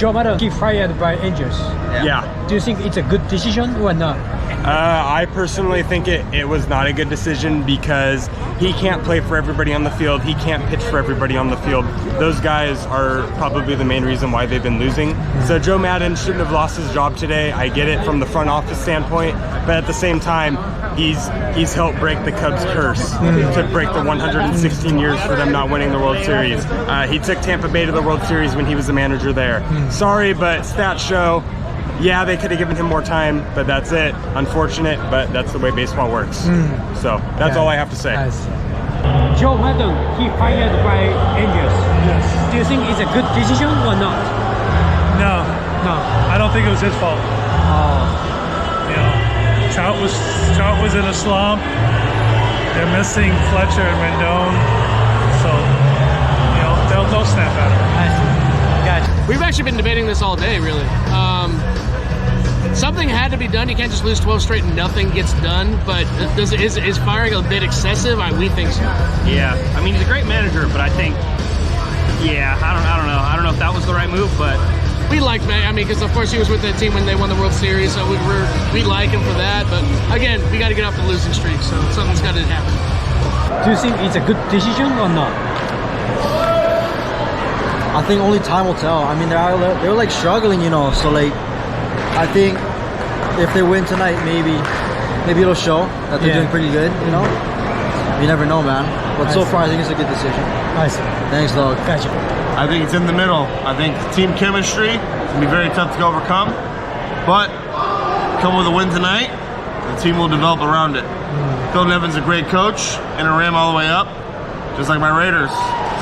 Joe Maddon get fired by Angels. Yeah. Do you think it's a good decision or not? I personally think it was not a good decision because he can't play for everybody on the field. He can't pitch for everybody on the field. Those guys are probably the main reason why they've been losing. So Joe Maddon shouldn't have lost his job today. I get it from the front office standpoint, but at the same time, he's helped break the Cubs' curse to break the 116 years for them not winning the World Series. He took Tampa Bay to the World Series when he was the manager there. Sorry, but stats show, yeah, they could have given him more time, but that's it. Unfortunate, but that's the way baseball works. So that's all I have to say. Joe Maddon, he fired by Angels. Yes. Do you think it's a good decision or not? No. I don't think it was his fault. You know, Trout was in a slump. They're missing Fletcher and Rendon, so you know they'll snap at him. Gotcha. We've actually been debating this all day, really. Something had to be done. You can't just lose 12 straight and nothing gets done. But is firing a bit excessive? We think so. Yeah, I mean he's a great manager, but I think, yeah, I don't know if that was the right move, but We like May. I mean, because of course he was with that team when they won the World Series, so we like him for that. But again, we got to get off the losing streak, so something's got to happen. Do you think it's a good decision or not? I think only time will tell. I mean, they're like struggling, you know. So like, I think if they win tonight, maybe it'll show that they're doing pretty good, you know. You never know, man. But so far, I think it's a good decision. I see. Thanks, dog. Gotcha. I think it's in the middle. I think team chemistry can be very tough to overcome, but come with a win tonight, the team will develop around it. Phil Nevin's a great coach and a Ram all the way up, just like my Raiders.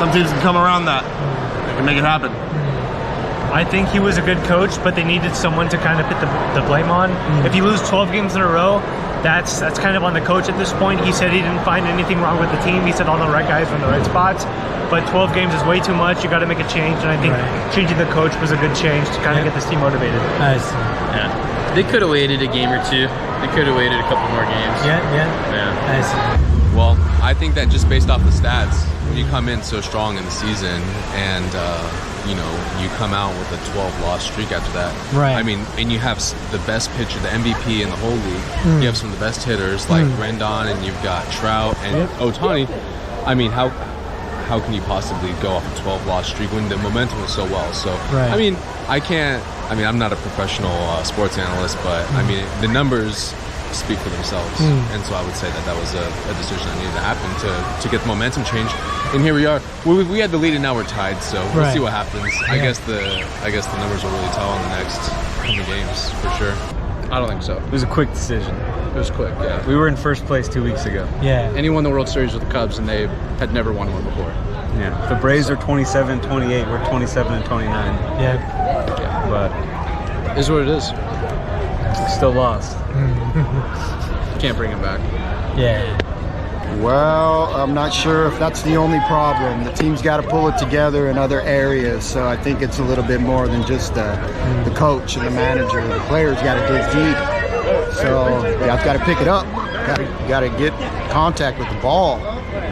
Some teams can come around that. They can make it happen. I think he was a good coach, but they needed someone to kind of put the blame on. If you lose 12 games in a row, that's kind of on the coach at this point. He said he didn't find anything wrong with the team. He said all the right guys were in the right spots. But 12 games is way too much. You got to make a change, and I think changing the coach was a good change to kind of get this team motivated. I see. Yeah, they could have waited a game or two. They could have waited a couple more games. Yeah. I see. Well, I think that just based off the stats, when you come in so strong in the season and you know, you come out with a 12-loss streak after that. Right. I mean, and you have the best pitcher, the MVP in the whole league. You have some of the best hitters like Rendon, and you've got Trout and Ohtani. I mean, how can you possibly go off a 12-loss streak when the momentum was so well? So, I mean, I'm not a professional sports analyst, but I mean, the numbers speak for themselves. And so I would say that was a decision that needed to happen to get the momentum change. And here we are. We had the lead and now we're tied, so we'll see what happens. I guess the numbers will really tell in the next coming games for sure. I don't think so. It was a quick decision. It was quick, yeah. We were in first place 2 weeks ago. Yeah. And he won the World Series with the Cubs, and they had never won one before. Yeah. The Braves are 27-28. We're 27-29. Yeah. But Is what it is. still lost. Can't bring him back. Yeah. Well, I'm not sure if that's the only problem. The team's got to pull it together in other areas, so I think it's a little bit more than just the coach and the manager. The players got to dig deep, so you guys got to pick it up. Got to get contact with the ball.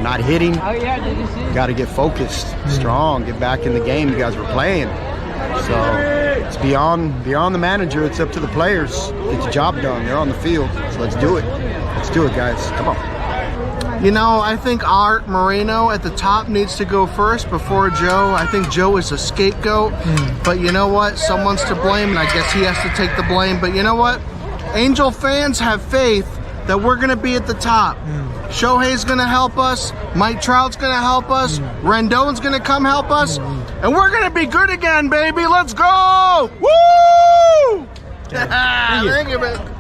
Not hitting. Got to get focused, strong, get back in the game you guys were playing. So it's beyond the manager. It's up to the players. Get the job done. They're on the field, so let's do it. Let's do it, guys. Come on. You know, I think Art Moreno at the top needs to go first before Joe. I think Joe is a scapegoat, but you know what? Someone's to blame, and I guess he has to take the blame. But you know what? Angel fans have faith that we're going to be at the top. Shohei's going to help us. Mike Trout's going to help us. Rendon's going to come help us. And we're going to be good again, baby. Let's go! Woo! Thank you, man.